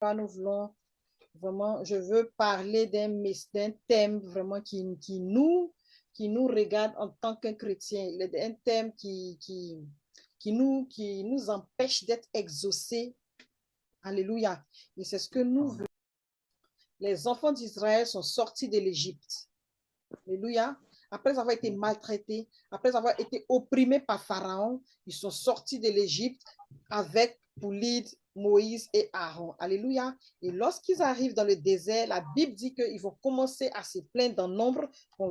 Nous voulons vraiment, je veux parler d'un thème vraiment qui nous regarde en tant qu'un chrétien. Un thème qui nous empêche d'être exaucés. Alléluia. Et c'est ce que nous voulons. Les enfants d'Israël sont sortis de l'Égypte. Alléluia. Après avoir été maltraités, après avoir été opprimés par Pharaon, ils sont sortis de l'Égypte avec pour lead Moïse et Aaron. Alléluia. Et lorsqu'ils arrivent dans le désert, la Bible dit qu'ils vont commencer à se plaindre dans nombre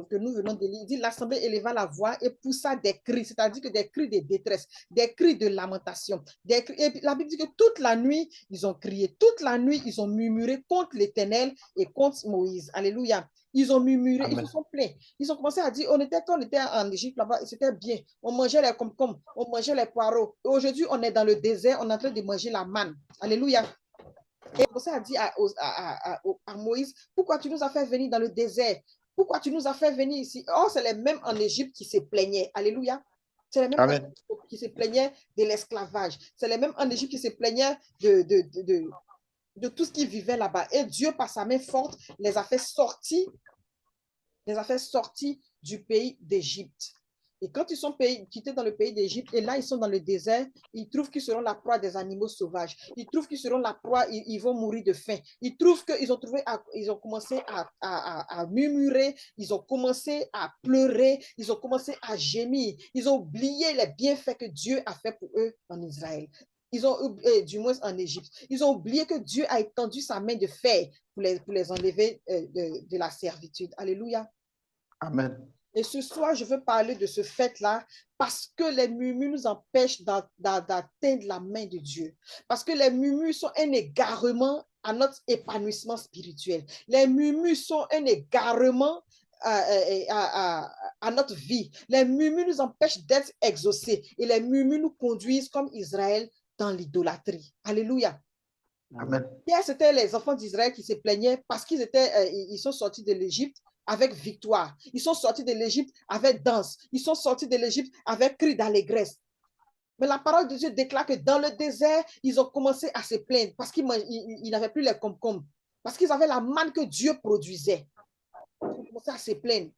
que nous venons de lire. Il dit l'assemblée éleva la voix et poussa des cris, c'est-à-dire que des cris de détresse, des cris de lamentation. Et la Bible dit que toute la nuit, ils ont crié. Toute la nuit, ils ont murmuré contre l'Éternel et contre Moïse. Alléluia. Ils ont murmuré, Amen. Ils se sont plaints. Ils ont commencé à dire, quand on était en Égypte là-bas, c'était bien. On mangeait les concombre, on mangeait les poireaux. Et aujourd'hui, on est dans le désert, on est en train de manger la manne. Alléluia. Et on commençait à dire à Moïse, pourquoi tu nous as fait venir dans le désert? Pourquoi tu nous as fait venir ici? Oh, c'est les mêmes en Égypte qui se plaignaient. Alléluia. C'est les mêmes Amen. Qui se plaignaient de l'esclavage. C'est les mêmes en Égypte qui se plaignaient de tout ce qu'ils vivaient là-bas. Et Dieu, par sa main forte, les a fait sortir du pays d'Égypte. Et quand ils sont quittés dans le pays d'Égypte, et là, ils sont dans le désert, ils trouvent qu'ils seront la proie des animaux sauvages. Ils trouvent qu'ils seront la proie, ils vont mourir de faim. Ils trouvent qu'ils ont commencé à murmurer, ils ont commencé à pleurer, ils ont commencé à gémir. Ils ont oublié les bienfaits que Dieu a fait pour eux en Israël. Ils ont, du moins en Égypte, ils ont oublié que Dieu a étendu sa main de fer pour les enlever de la servitude. Alléluia. Amen. Et ce soir, je veux parler de ce fait-là parce que les murmures nous empêchent d'atteindre la main de Dieu. Parce que les murmures sont un égarement à notre épanouissement spirituel. Les murmures sont un égarement à notre vie. Les murmures nous empêchent d'être exaucés et les murmures nous conduisent comme Israël dans l'idolâtrie. Alléluia. Amen. Hier, c'était les enfants d'Israël qui se plaignaient parce ils sont sortis de l'Égypte avec victoire. Ils sont sortis de l'Égypte avec danse. Ils sont sortis de l'Égypte avec cri d'allégresse. Mais la parole de Dieu déclare que dans le désert, ils ont commencé à se plaindre parce qu'ils n'avaient plus les concombre. Parce qu'ils avaient la manne que Dieu produisait. Ils ont commencé à se plaindre.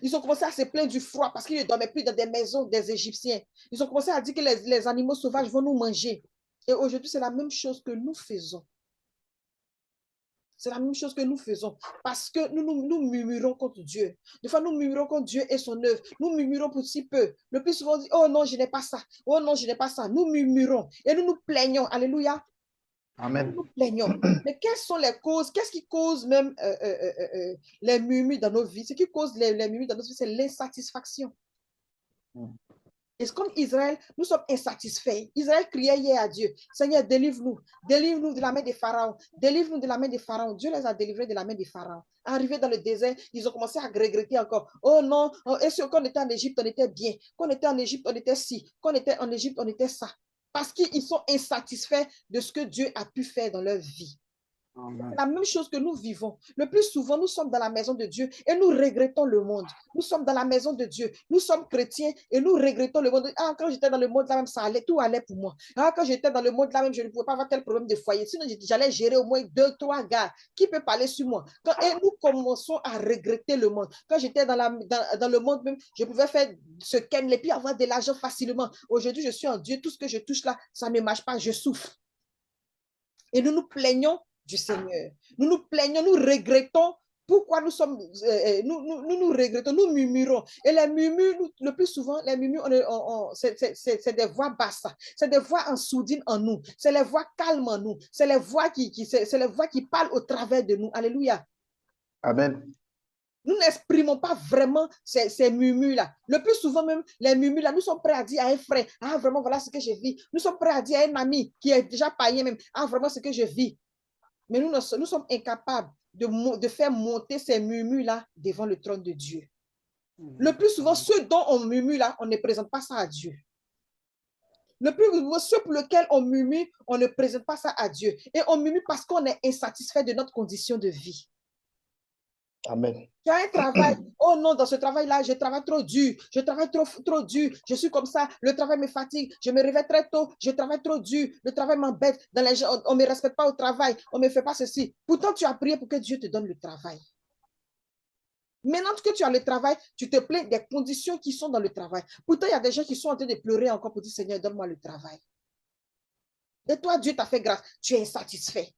Ils ont commencé à se plaindre du froid parce qu'ils ne dormaient plus dans des maisons des Égyptiens. Ils ont commencé à dire que les animaux sauvages vont nous manger. Et aujourd'hui, c'est la même chose que nous faisons. C'est la même chose que nous faisons parce que nous murmurons contre Dieu. Des fois, nous murmurons contre Dieu et son œuvre. Nous murmurons pour si peu. Le plus souvent, on dit, oh non, je n'ai pas ça. Oh non, je n'ai pas ça. Nous murmurons et nous nous plaignons. Alléluia. Amen. Nous nous plaignons. Mais quelles sont les causes? Qu'est-ce qui cause même les murmures dans nos vies? Ce qui cause les murmures dans nos vies, c'est l'insatisfaction. Et comme Israël, nous sommes insatisfaits. Israël criait hier à Dieu, Seigneur, délivre-nous de la main des pharaons, délivre-nous de la main des pharaons. Dieu les a délivrés de la main des pharaons. Arrivés dans le désert, ils ont commencé à regretter encore. Oh non, est-ce qu'on était en Égypte, on était bien. Qu'on était en Égypte, on était ci. Qu'on était en Égypte, on était ça. Parce qu'ils sont insatisfaits de ce que Dieu a pu faire dans leur vie. C'est la même chose que nous vivons. Le plus souvent, nous sommes dans la maison de Dieu et nous regrettons le monde. Nous sommes dans la maison de Dieu. Nous sommes chrétiens et nous regrettons le monde. Ah, quand j'étais dans le monde là même, ça allait, tout allait pour moi. Ah, quand j'étais dans le monde là même, je ne pouvais pas avoir tel problème de foyer. Sinon, j'allais gérer au moins 2, 3 gars qui peuvent parler sur moi. Et nous commençons à regretter le monde. Quand j'étais dans le monde même, je pouvais faire ce qu'elle n'est, puis avoir de l'argent facilement. Aujourd'hui, je suis en Dieu. Tout ce que je touche là, ça ne marche pas. Je souffre. Et nous nous plaignons du Seigneur. Nous nous plaignons, nous regrettons pourquoi nous sommes, nous regrettons, nous murmurons. Et les murmures, le plus souvent, les murmures, c'est des voix basses, c'est des voix en sourdine en nous, c'est les voix calmes en nous, c'est les voix c'est les voix qui parlent au travers de nous. Alléluia. Amen. Nous n'exprimons pas vraiment ces murmures-là. Le plus souvent même, les murmures-là, nous sommes prêts à dire à un frère, ah vraiment, voilà ce que je vis. Nous sommes prêts à dire à un ami qui est déjà païen même, ah vraiment ce que je vis. Mais nous sommes incapables de faire monter ces murmures-là devant le trône de Dieu. Le plus souvent, ceux dont on murmure là, on ne présente pas ça à Dieu. Le plus souvent, ceux pour lesquels on murmure, on ne présente pas ça à Dieu. Et on murmure parce qu'on est insatisfait de notre condition de vie. Amen. Tu as un travail. Oh non, dans ce travail-là, je travaille trop dur. Je travaille trop dur. Je suis comme ça. Le travail me fatigue. Je me réveille très tôt. Je travaille trop dur. Le travail m'embête. On ne me respecte pas au travail. On ne me fait pas ceci. Pourtant, tu as prié pour que Dieu te donne le travail. Maintenant que tu as le travail, tu te plains des conditions qui sont dans le travail. Pourtant, il y a des gens qui sont en train de pleurer encore pour dire, Seigneur, donne-moi le travail. Et toi, Dieu t'a fait grâce. Tu es insatisfait.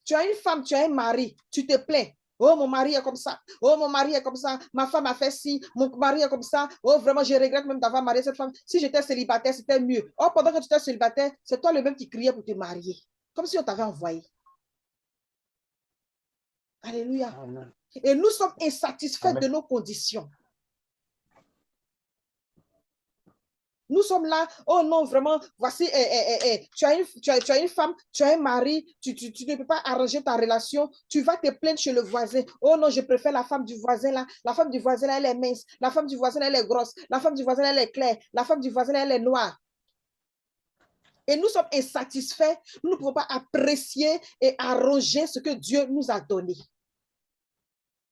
Tu as une femme, tu as un mari, tu te plains. Oh, mon mari est comme ça. Oh, mon mari est comme ça. Ma femme a fait ci. Mon mari est comme ça. Oh, vraiment, je regrette même d'avoir marié cette femme. Si j'étais célibataire, c'était mieux. Oh, pendant que tu étais célibataire, c'est toi le même qui criait pour te marier. Comme si on t'avait envoyé. Alléluia. Amen. Et nous sommes insatisfaits Amen. De nos conditions. Nous sommes là, oh non, vraiment, voici, tu as une femme, tu as un mari, tu ne peux pas arranger ta relation, tu vas te plaindre chez le voisin. Oh non, je préfère la femme du voisin là, la femme du voisin là, elle est mince, la femme du voisin là, elle est grosse, la femme du voisin là, elle est claire, la femme du voisin là, elle est noire. Et nous sommes insatisfaits, nous ne pouvons pas apprécier et arranger ce que Dieu nous a donné.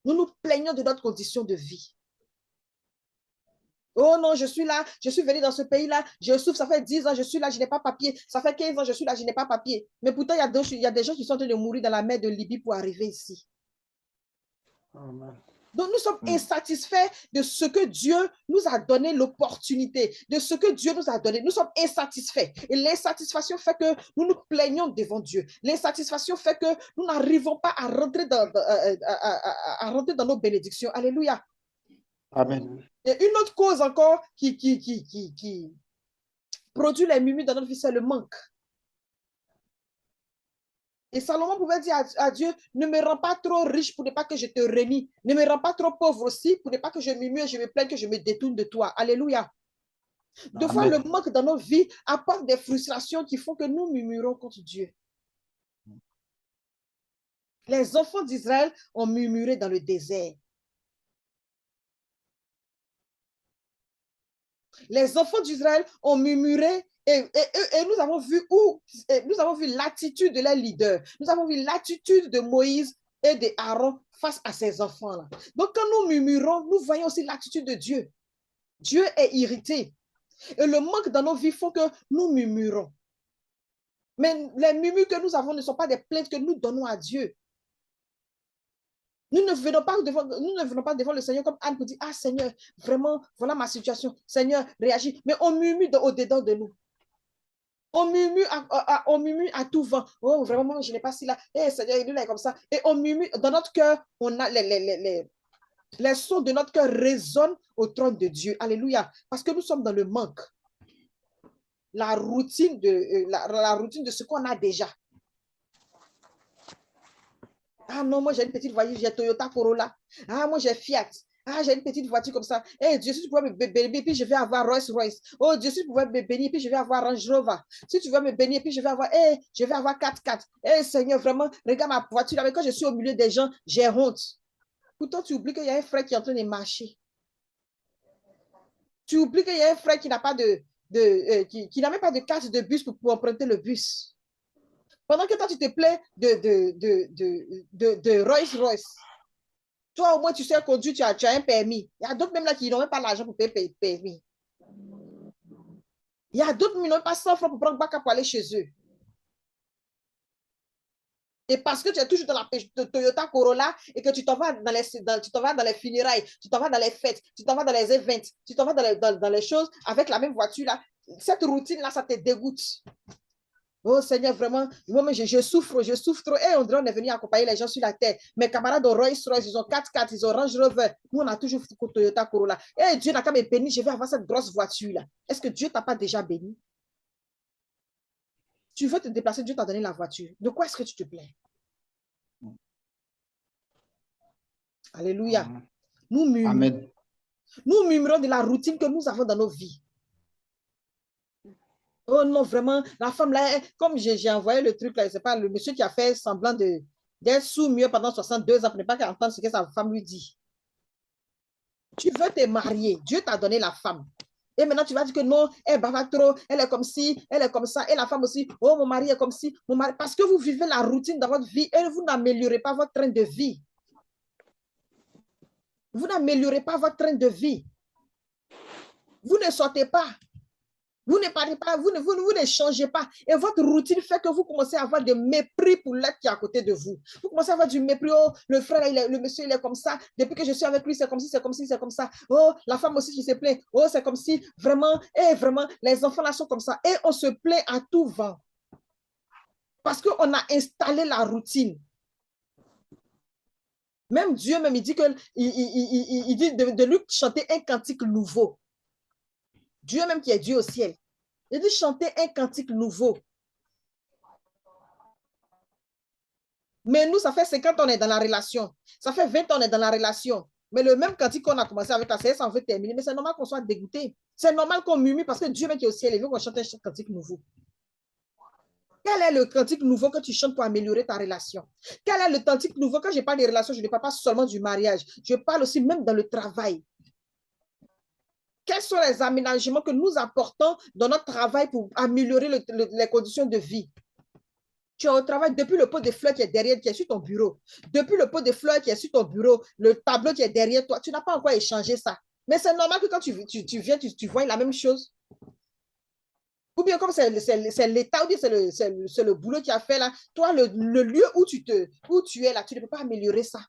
Nous nous plaignons de notre condition de vie. Oh non, je suis là, je suis venu dans ce pays-là, je souffre, ça fait 10 ans, je suis là, je n'ai pas papier. Ça fait 15 ans, je suis là, je n'ai pas papier. Mais pourtant, il y a des gens qui sont en train de mourir dans la mer de Libye pour arriver ici. Amen. Donc, nous sommes insatisfaits de ce que Dieu nous a donné l'opportunité, de ce que Dieu nous a donné. Nous sommes insatisfaits. Et l'insatisfaction fait que nous nous plaignons devant Dieu. L'insatisfaction fait que nous n'arrivons pas à rentrer dans nos bénédictions. Alléluia. Amen. Et une autre cause encore qui produit les murmures dans notre vie, c'est le manque. Et Salomon pouvait dire à Dieu, ne me rends pas trop riche pour ne pas que je te renie. Ne me rends pas trop pauvre aussi pour ne pas que je murmure, je me plaigne, que je me détourne de toi. Alléluia. Deux fois, le manque dans nos vies apporte des frustrations qui font que nous murmurons contre Dieu. Les enfants d'Israël ont murmuré dans le désert. Les enfants d'Israël ont murmuré et nous avons vu l'attitude de leurs leaders. Nous avons vu l'attitude de Moïse et d'Aaron face à ces enfants-là. Donc, quand nous murmurons, nous voyons aussi l'attitude de Dieu. Dieu est irrité. Et le manque dans nos vies fait que nous murmurons. Mais les murmures que nous avons ne sont pas des plaintes que nous donnons à Dieu. Nous ne venons pas devant le Seigneur comme Anne pour dire, ah Seigneur, vraiment, voilà ma situation. Seigneur, réagis. Mais on murmure au-dedans de nous. On murmure à tout vent. Oh, vraiment, je n'ai pas si là. Eh, Seigneur, il est comme ça. Et on murmure. Dans notre cœur, on a les sons de notre cœur résonnent au trône de Dieu. Alléluia. Parce que nous sommes dans le manque. La routine de ce qu'on a déjà. Ah non, moi j'ai une petite voiture, j'ai Toyota Corolla. Ah, moi j'ai Fiat. Ah, j'ai une petite voiture comme ça. Eh, Dieu, si tu pouvais me bénir, puis je vais avoir Rolls-Royce. Oh, Dieu, si tu pouvais me bénir, puis je vais avoir Range Rover. Si tu veux me bénir, puis je vais avoir 4x4. Eh, Seigneur, vraiment, regarde ma voiture. Là, mais quand je suis au milieu des gens, j'ai honte. Pourtant, tu oublies qu'il y a un frère qui est en train de marcher. Tu oublies qu'il y a un frère qui n'a pas qui n'a même pas de carte de bus pour emprunter le bus. Pendant que toi, tu te plais de Rolls-Royce. Toi, au moins, tu sais conduire, tu as un permis. Il y a d'autres même là qui n'ont même pas l'argent pour payer le permis. Il y a d'autres qui n'ont pas 100 francs pour prendre bac pour aller chez eux. Et parce que tu es toujours dans la Toyota Corolla et que tu t'en vas dans les funérailles, tu t'en vas dans les fêtes, tu t'en vas dans les events, tu t'en vas dans les choses avec la même voiture là, cette routine-là, ça te dégoûte. Oh Seigneur, vraiment, moi, je souffre trop. Et on dirait qu'on est venu accompagner les gens sur la terre. Mes camarades ont Rolls-Royce, ils ont 4x4, ils ont Range Rover. Nous, on a toujours Toyota Corolla. Et Dieu n'a qu'à me bénir, je vais avoir cette grosse voiture-là. Est-ce que Dieu ne t'a pas déjà béni? Tu veux te déplacer, Dieu t'a donné la voiture. De quoi est-ce que tu te plains? Alléluia. Nous murmurons de la routine que nous avons dans nos vies. Oh non, vraiment, la femme là, comme j'ai envoyé le truc là, c'est pas le monsieur qui a fait semblant d'être sourd-muet pendant 62 ans pour ne pas entendre ce que sa femme lui dit. Tu veux te marier, Dieu t'a donné la femme. Et maintenant, tu vas dire que non, elle bavard trop, elle est comme ci, elle est comme ça. Et la femme aussi, oh, mon mari est comme ci, mon mari. Parce que vous vivez la routine dans votre vie et vous n'améliorez pas votre train de vie. Vous n'améliorez pas votre train de vie. Vous ne sortez pas. Vous ne parlez pas, vous ne changez pas. Et votre routine fait que vous commencez à avoir de mépris pour l'être qui est à côté de vous. Vous commencez à avoir du mépris. Oh, le frère, le monsieur, il est comme ça. Depuis que je suis avec lui, c'est comme si, c'est comme si, c'est comme ça. Oh, la femme aussi qui se plaint. Oh, c'est comme si, vraiment, et vraiment, les enfants là sont comme ça. Et on se plaint à tout vent. Parce qu'on a installé la routine. Même Dieu, même, il dit, il dit de lui chanter un cantique nouveau. Dieu même qui est Dieu au ciel. Il dit chanter un cantique nouveau. Mais nous, ça fait 50 ans qu'on est dans la relation. Ça fait 20 ans qu'on est dans la relation. Mais le même cantique qu'on a commencé avec la CS, ça en veut terminer. Mais c'est normal qu'on soit dégoûté. C'est normal qu'on murmure parce que Dieu même qui est au ciel, il veut qu'on chante un cantique nouveau. Quel est le cantique nouveau que tu chantes pour améliorer ta relation? Quel est le cantique nouveau? Quand je parle des relations, je ne parle pas seulement du mariage. Je parle aussi même dans le travail. Quels sont les aménagements que nous apportons dans notre travail pour améliorer les conditions de vie? Tu es au travail depuis le pot de fleurs qui est derrière, qui est sur ton bureau. Depuis le pot de fleurs qui est sur ton bureau, le tableau qui est derrière toi, tu n'as pas encore échangé ça. Mais c'est normal que quand tu viens, tu vois la même chose. Ou bien comme c'est l'état, ou bien c'est le boulot qui a fait là. Toi, le lieu où tu es là, tu ne peux pas améliorer ça.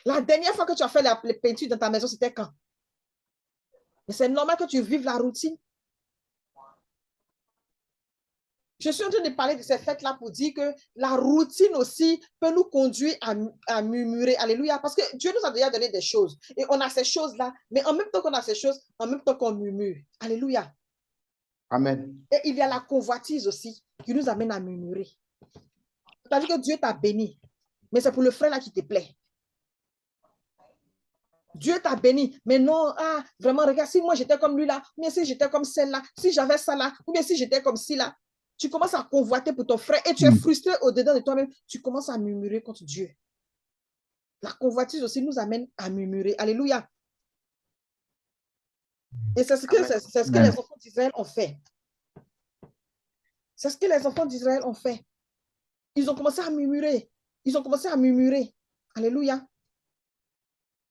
La dernière fois que tu as fait la peinture dans ta maison, c'était quand? Mais c'est normal que tu vives la routine. Je suis en train de parler de ces fêtes-là pour dire que la routine aussi peut nous conduire à murmurer. Alléluia. Parce que Dieu nous a déjà donné des choses. Et on a ces choses-là. Mais en même temps qu'on a ces choses, en même temps qu'on murmure. Alléluia. Amen. Et il y a la convoitise aussi qui nous amène à murmurer. C'est-à-dire que Dieu t'a béni. Mais c'est pour le frère là qui te plaît. Dieu t'a béni, mais non, ah, vraiment, regarde, si moi j'étais comme lui là, ou bien si j'étais comme celle-là, si j'avais ça là, ou bien si j'étais comme ci là, tu commences à convoiter pour ton frère et tu es frustré au-dedans de toi-même, tu commences à murmurer contre Dieu. La convoitise aussi nous amène à murmurer. Alléluia. Et c'est ce que les enfants d'Israël ont fait. C'est ce que les enfants d'Israël ont fait. Ils ont commencé à murmurer. Ils ont commencé à murmurer. Alléluia.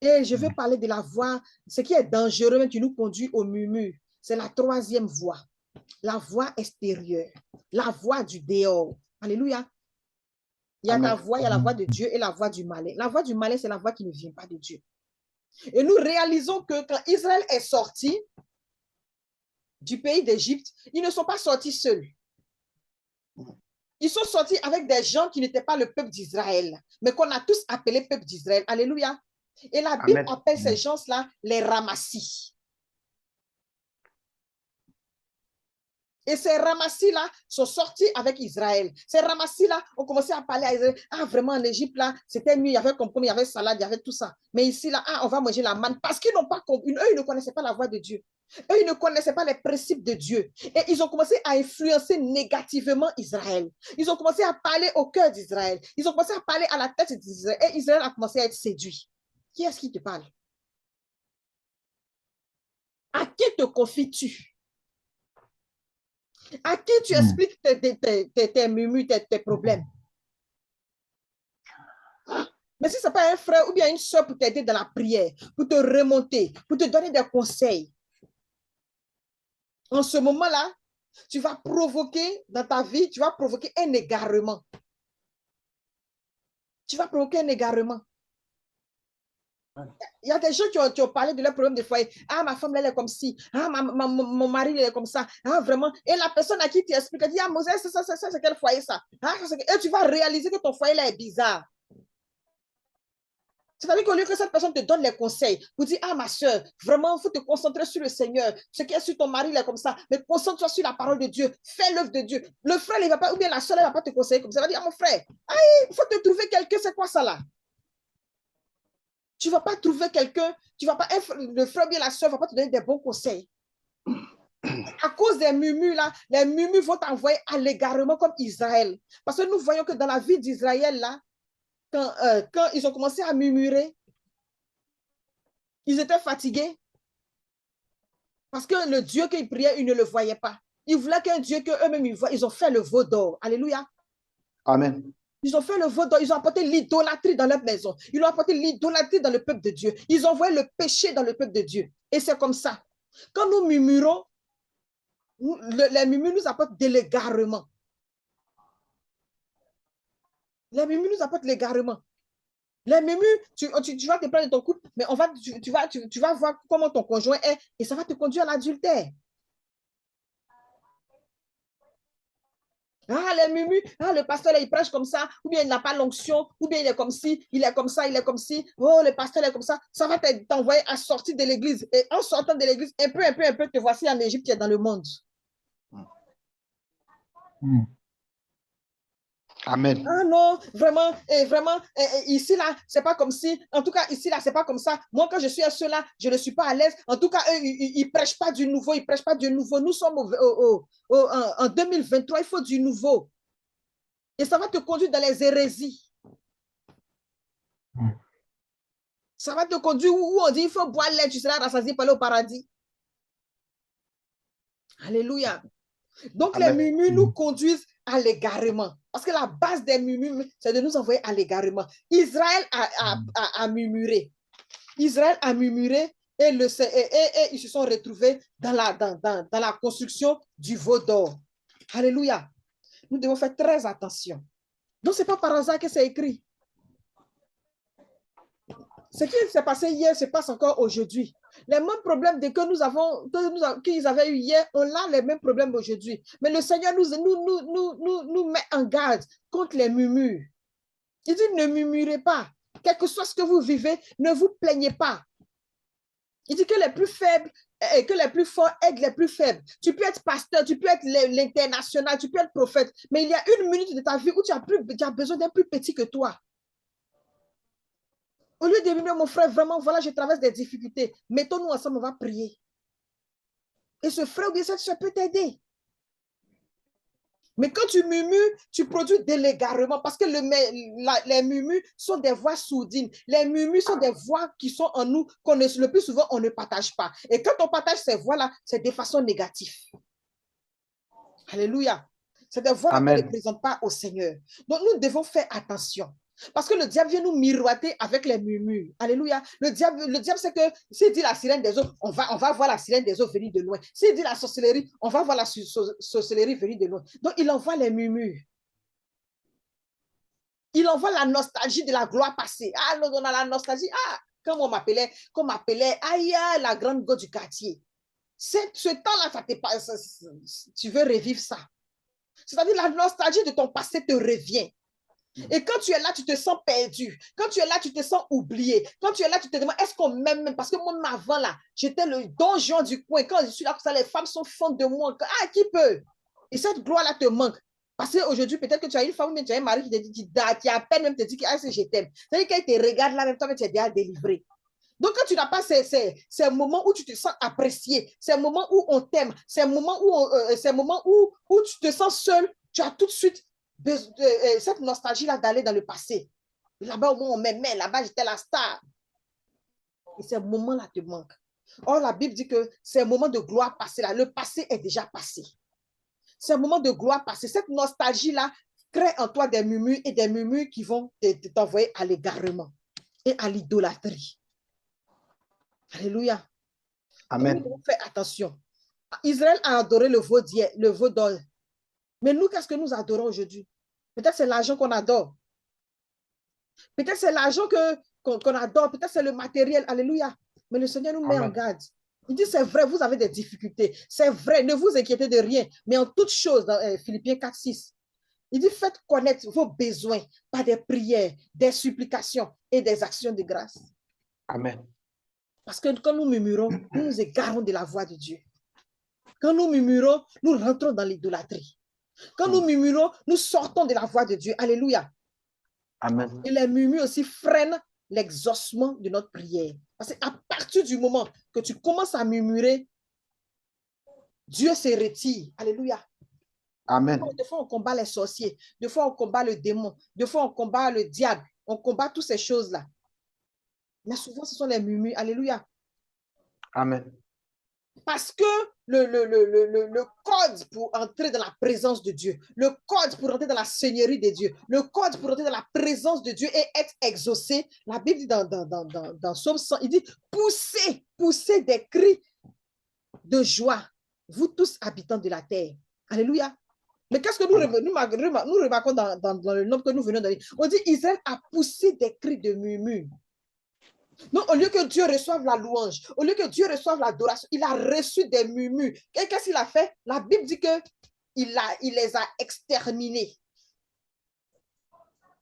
Et je veux parler de la voix, ce qui est dangereux, qui nous conduit au murmure. C'est la troisième voie. La voix extérieure. La voix du dehors. Alléluia. Il y a ta voix, il y a la voix de Dieu et la voix du malin. La voix du malin, c'est la voix qui ne vient pas de Dieu. Et nous réalisons que quand Israël est sorti du pays d'Égypte, ils ne sont pas sortis seuls. Ils sont sortis avec des gens qui n'étaient pas le peuple d'Israël, mais qu'on a tous appelé peuple d'Israël. Alléluia. Et la Bible appelle ces gens-là les ramassis. Et ces ramassis-là sont sortis avec Israël. Ces ramassis-là ont commencé à parler à Israël. Ah, vraiment, en Égypte, là, c'était mieux. Il y avait concombre, il y avait salade, il y avait tout ça. Mais ici, là, ah, on va manger la manne. Parce qu'ils n'ont pas compris. Eux, ils ne connaissaient pas la voix de Dieu. Eux, ils ne connaissaient pas les principes de Dieu. Et ils ont commencé à influencer négativement Israël. Ils ont commencé à parler au cœur d'Israël. Ils ont commencé à parler à la tête d'Israël. Et Israël a commencé à être séduit. Qui est-ce qui te parle? À qui te confies-tu? À qui tu expliques tes murmures, tes problèmes? Mais si ce n'est pas un frère ou bien une soeur pour t'aider dans la prière, pour te remonter, pour te donner des conseils, en ce moment-là, tu vas provoquer dans ta vie, tu vas provoquer un égarement. Tu vas provoquer un égarement. Il y a des gens qui ont parlé de leurs problèmes de foyer. Ah, ma femme, elle est comme ci. Ah, mon mari, il est comme ça. Ah, vraiment. Et la personne à qui tu expliques, elle dit, ah, Moses, c'est quel foyer ça? Ah, et tu vas réaliser que ton foyer là est bizarre. C'est-à-dire qu'au lieu que cette personne te donne les conseils pour dire, ah, ma soeur, vraiment, il faut te concentrer sur le Seigneur. Ce qui est sur ton mari, il est comme ça. Mais concentre-toi sur la parole de Dieu. Fais l'œuvre de Dieu. Le frère, il va pas, ou bien la soeur, elle ne va pas te conseiller comme ça. Elle va dire, ah, mon frère, il faut te trouver quelqu'un, c'est quoi ça là? Tu ne vas pas trouver quelqu'un, le frère ou bien la soeur ne va pas te donner des bons conseils. À cause des murmures là, les murmures vont t'envoyer à l'égarement comme Israël. Parce que nous voyons que dans la vie d'Israël là, quand ils ont commencé à murmurer, ils étaient fatigués. Parce que le Dieu qu'ils priaient, ils ne le voyaient pas. Ils voulaient qu'un Dieu qu'eux-mêmes ils voient. Ils ont fait le veau d'or. Alléluia. Amen. Ils ont fait le veau d'or. Ils ont apporté l'idolâtrie dans leur maison. Ils ont apporté l'idolâtrie dans le peuple de Dieu. Ils ont envoyé le péché dans le peuple de Dieu. Et c'est comme ça. Quand nous murmurons, les murmures nous apportent de l'égarement. Les murmures nous apportent l'égarement. Les murmures, tu vas te prendre de ton couple, mais tu vas voir comment ton conjoint est et ça va te conduire à l'adultère. Ah, les murmures, ah, le pasteur, là, il prêche comme ça, ou bien il n'a pas l'onction, ou bien il est comme ci, il est comme ça, il est comme ci. Oh, le pasteur est comme ça. Ça va t'envoyer à sortir de l'église. Et en sortant de l'église, un peu, te voici en Égypte, tu es dans le monde. Amen. Ah non, vraiment, ici là, c'est pas comme si, en tout cas, ici là, c'est pas comme ça. Moi, quand je suis à ceux-là, je ne suis pas à l'aise. En tout cas, eux, ils prêchent pas du nouveau, ils prêchent pas du nouveau. Nous sommes en 2023, il faut du nouveau. Et ça va te conduire dans les hérésies. Ça va te conduire où on dit, il faut boire l'air, tu seras rassasié pour aller au paradis. Alléluia. Donc, Amen. les murmures nous conduisent à l'égarement. Parce que la base des murmures, c'est de nous envoyer à l'égarement. Israël a murmuré. Israël a murmuré et ils se sont retrouvés dans la construction du veau d'or. Alléluia. Nous devons faire très attention. Donc, ce n'est pas par hasard que c'est écrit. Ce qui s'est passé hier se passe encore aujourd'hui. Les mêmes problèmes qu'ils avaient eu hier, on a les mêmes problèmes aujourd'hui. Mais le Seigneur nous met en garde contre les murmures. Il dit, ne murmurez pas. Quel que soit ce que vous vivez, ne vous plaignez pas. Il dit que les plus faibles et que les plus forts aident les plus faibles. Tu peux être pasteur, tu peux être l'international, tu peux être prophète, mais il y a une minute de ta vie où tu as besoin d'un plus petit que toi. Au lieu de dire, mon frère, vraiment, voilà, je traverse des difficultés. Mettons-nous ensemble, on va prier. Et ce frère ou bien cette soeur peut t'aider. Mais quand tu murmures, tu produis de l'égarement parce que les murmures sont des voix sourdines. Les murmures sont des voix qui sont en nous, le plus souvent, on ne partage pas. Et quand on partage ces voix-là, c'est de façon négative. Alléluia. C'est des voix qu'on ne présente pas au Seigneur. Donc, nous devons faire attention. Parce que le diable vient nous miroiter avec les murmures. Alléluia. Le diable c'est que s'il dit la sirène des eaux, on va voir la sirène des eaux venir de loin. S'il dit la sorcellerie, on va voir la sorcellerie venir de loin. Donc, il envoie les murmures. Il envoie la nostalgie de la gloire passée. Ah, on a la nostalgie. Ah, comme on m'appelait, aïe, la grande go du quartier. Ce temps-là, tu veux revivre ça. C'est-à-dire la nostalgie de ton passé te revient. Et quand tu es là, tu te sens perdu. Quand tu es là, tu te sens oublié. Quand tu es là, tu te demandes, est-ce qu'on m'aime même? Parce que moi, avant, là, j'étais le donjon du coin. Quand je suis là, ça, les femmes sont fans de moi. Ah, qui peut? Et cette gloire-là te manque. Parce qu'aujourd'hui, peut-être que tu as une femme ou tu as un mari qui te dit, qui à peine même te dit que ah, je t'aime. C'est-à-dire qu'elle te regarde là, même toi, tu es déjà délivré. Donc, quand tu n'as pas ces moments où tu te sens apprécié, ces moments où on t'aime, ces moments où tu te sens seul, tu as tout de suite cette nostalgie-là d'aller dans le passé. Là-bas, au moins, on m'aimait. Là-bas, j'étais la star. Et ces moments-là te manquent. Or, la Bible dit que c'est un moment de gloire passée. Là. Le passé est déjà passé. C'est un moment de gloire passée. Cette nostalgie-là crée en toi des murmures et des murmures qui vont t'envoyer à l'égarement et à l'idolâtrie. Alléluia. Amen. Nous devons faire attention. Israël a adoré le veau d'or. Mais nous, qu'est-ce que nous adorons aujourd'hui? Peut-être c'est l'argent qu'on adore. Peut-être c'est l'argent qu'on adore. Peut-être c'est le matériel. Alléluia. Mais le Seigneur nous met en garde. Il dit, c'est vrai, vous avez des difficultés. C'est vrai, ne vous inquiétez de rien. Mais en toute chose, dans Philippiens 4, 6, il dit, faites connaître vos besoins par des prières, des supplications et des actions de grâce. Amen. Parce que quand nous murmurons, nous nous égarons de la voix de Dieu. Quand nous murmurons, nous rentrons dans l'idolâtrie. Quand nous murmurons, nous sortons de la voix de Dieu. Alléluia. Amen. Et les murmures aussi freinent l'exaucement de notre prière. Parce qu'à partir du moment que tu commences à murmurer, Dieu se retire. Alléluia. Amen. Des fois, on combat les sorciers. Des fois, on combat le démon. Des fois, on combat le diable. On combat toutes ces choses-là. Mais souvent, ce sont les murmures. Alléluia. Amen. Parce que le code pour entrer dans la présence de Dieu, le code pour entrer dans la seigneurie de Dieu, le code pour entrer dans la présence de Dieu et être exaucé, la Bible dit dans Psaume 100, il dit, poussez des cris de joie, vous tous habitants de la terre. Alléluia. Mais qu'est-ce que nous remarquons dans le nombre que nous venons de lire? On dit, Israël a poussé des cris de murmure. Donc, au lieu que Dieu reçoive la louange, au lieu que Dieu reçoive l'adoration, il a reçu des murmures. Et qu'est-ce qu'il a fait? La Bible dit qu'il les a exterminés.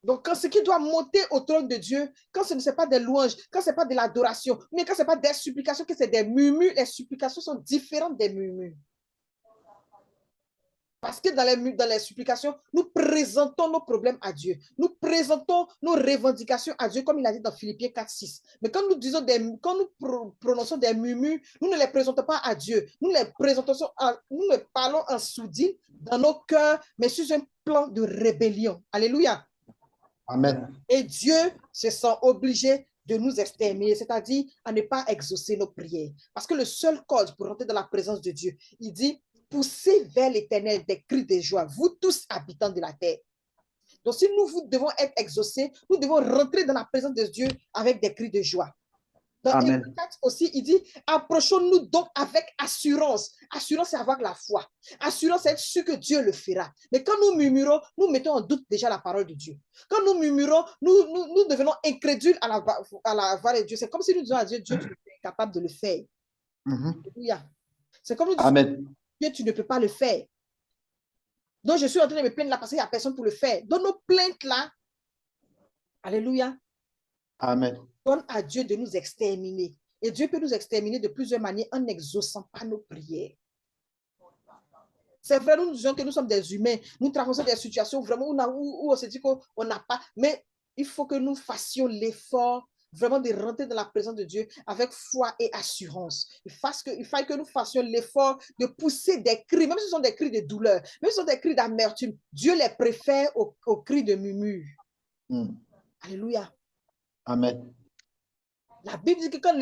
Donc, quand ce qui doit monter au trône de Dieu, quand ce n'est pas des louanges, quand ce n'est pas de l'adoration, mais quand ce n'est pas des supplications, que c'est des murmures, les supplications sont différentes des murmures. Parce que dans les supplications, nous présentons nos problèmes à Dieu. Nous présentons nos revendications à Dieu, comme il a dit dans Philippiens 4, 6. Mais quand nous prononçons des murmures, nous ne les présentons pas à Dieu. Nous les parlons en sourdine dans nos cœurs, mais sur un plan de rébellion. Alléluia. Amen. Et Dieu se sent obligé de nous exterminer, c'est-à-dire à ne pas exaucer nos prières. Parce que le seul code pour entrer dans la présence de Dieu, il dit, poussez vers l'Éternel des cris de joie, vous tous habitants de la terre. Donc, si nous devons être exaucés, nous devons rentrer dans la présence de Dieu avec des cris de joie. Dans Hébreux 4 aussi, il dit, approchons-nous donc avec assurance. Assurance, c'est avoir la foi. Assurance, c'est être sûr que Dieu le fera. Mais quand nous murmurons, nous mettons en doute déjà la parole de Dieu. Quand nous murmurons, nous devenons incrédules à la voix de Dieu. C'est comme si nous disions à Dieu, Dieu, tu es capable de le faire. Alléluia. C'est comme nous disons, Dieu, tu ne peux pas le faire. Donc, je suis en train de me plaindre là parce qu'il n'y a personne pour le faire. Dans nos plaintes là, alléluia. Amen. Donne à Dieu de nous exterminer. Et Dieu peut nous exterminer de plusieurs manières en n'exaucant pas nos prières. C'est vrai, nous disons que nous sommes des humains. Nous traversons des situations vraiment où on se dit qu'on n'a pas. Mais il faut que nous fassions l'effort vraiment de rentrer dans la présence de Dieu avec foi et assurance. Il faut que nous fassions l'effort de pousser des cris, même si ce sont des cris de douleur, même si ce sont des cris d'amertume. Dieu les préfère aux cris de murmure. Alléluia. Amen. La Bible dit que quand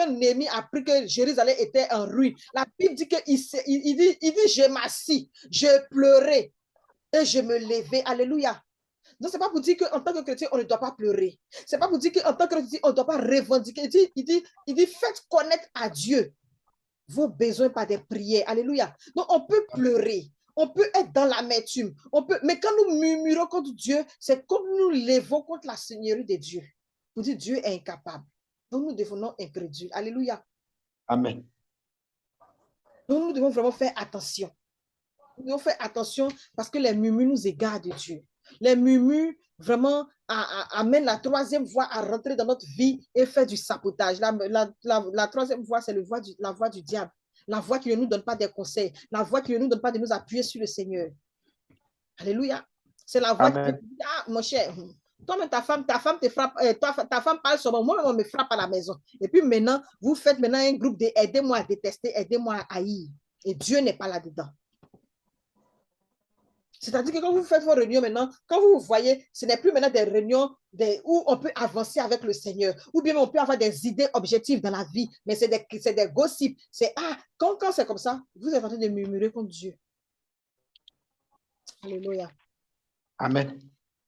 Néhémie a appris que Jérusalem était en ruine, la Bible dit qu'il dit, je m'assis, je pleurais et je me levais. Alléluia. Donc, ce n'est pas pour dire qu'en tant que chrétien, on ne doit pas pleurer. Ce n'est pas pour dire qu'en tant que chrétien, on ne doit pas revendiquer. Il dit, faites connaître à Dieu vos besoins par des prières. Alléluia. Donc, on peut pleurer. On peut être dans l'amertume. Mais quand nous murmurons contre Dieu, c'est comme nous levons contre la seigneurie de Dieu. Pour dire Dieu est incapable. Donc, nous devenons incrédules. Alléluia. Amen. Donc, nous devons vraiment faire attention. Nous devons faire attention parce que les murmures nous égarent de Dieu. Les murmures vraiment amènent la troisième voie à rentrer dans notre vie et faire du sabotage. La troisième voie, c'est la voie du diable. La voie qui ne nous donne pas des conseils. La voie qui ne nous donne pas de nous appuyer sur le Seigneur. Alléluia. C'est la voie qui dit, ah, mon cher, toi-même, ta femme te frappe, ta femme parle sur moi, moi-même, on me frappe à la maison. Et puis maintenant, vous faites maintenant un groupe de aidez-moi à détester, aidez-moi à haïr. Et Dieu n'est pas là-dedans. C'est-à-dire que quand vous faites vos réunions maintenant, quand vous voyez, ce n'est plus maintenant des réunions où on peut avancer avec le Seigneur, ou bien on peut avoir des idées objectives dans la vie, mais c'est des gossips. C'est, quand c'est comme ça, vous êtes en train de murmurer contre Dieu. Alléluia. Amen.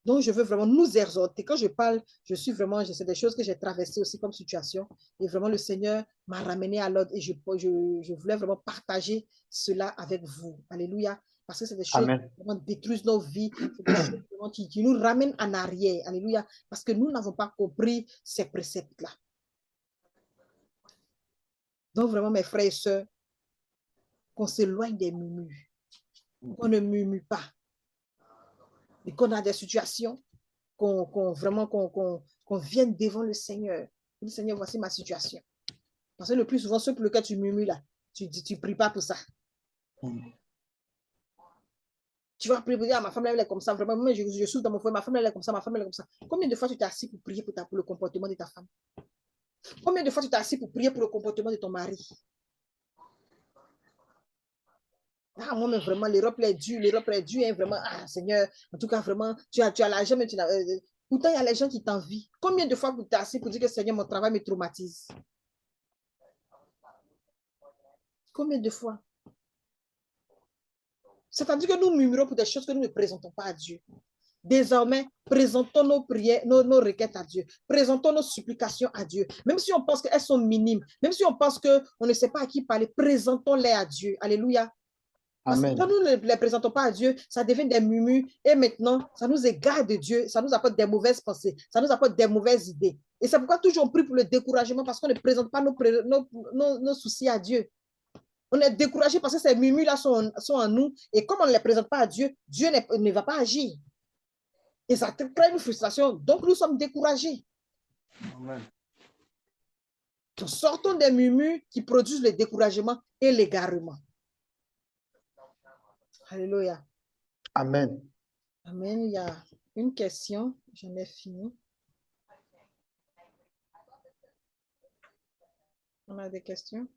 Donc, je veux vraiment nous exhorter. Quand je parle, c'est des choses que j'ai traversées aussi comme situation. Et vraiment, le Seigneur m'a ramené à l'ordre et je voulais vraiment partager cela avec vous. Alléluia. Parce que c'est des choses qui vraiment détruisent nos vies. C'est des choses vraiment qui nous ramènent en arrière. Alléluia. Parce que nous n'avons pas compris ces préceptes-là. Donc, vraiment, mes frères et sœurs, qu'on s'éloigne des murmures. Qu'on ne murmure pas. Et qu'on a des situations, qu'on vienne devant le Seigneur. Le Seigneur, voici ma situation. Parce que le plus souvent, ceux pour lesquels tu murmures là, tu ne pries pas pour ça. Tu vas prier pour dire, ma femme elle est comme ça, vraiment, moi je souffre dans mon foyer, ma femme elle est comme ça, ma femme elle est comme ça. Combien de fois tu t'es assis pour prier pour le comportement de ta femme? Combien de fois tu t'es assis pour prier pour le comportement de ton mari? Moi, mais vraiment, l'Europe est dure, hein, vraiment. Seigneur, en tout cas, vraiment, tu as l'argent, mais tu n'as. Pourtant, il y a les gens qui t'envient. Combien de fois vous t'es assis pour dire que Seigneur, mon travail me traumatise? Combien de fois? C'est-à-dire que nous murmurons pour des choses que nous ne présentons pas à Dieu. Désormais, présentons nos prières, nos requêtes à Dieu. Présentons nos supplications à Dieu. Même si on pense qu'elles sont minimes, même si on pense qu'on ne sait pas à qui parler, présentons-les à Dieu. Alléluia. Parce que Amen. quand nous ne les présentons pas à Dieu, ça devient des murmures et maintenant, ça nous égare de Dieu, ça nous apporte des mauvaises pensées, ça nous apporte des mauvaises idées. Et c'est pourquoi toujours on prie pour le découragement parce qu'on ne présente pas nos soucis à Dieu. On est découragé parce que ces murmures-là sont en nous et comme on ne les présente pas à Dieu, Dieu ne va pas agir. Et ça crée une frustration. Donc, nous sommes découragés. Amen. Nous sortons des murmures qui produisent le découragement et l'égarement. Alléluia. Amen. Amen. Il y a une question. J'en ai fini. On a des questions?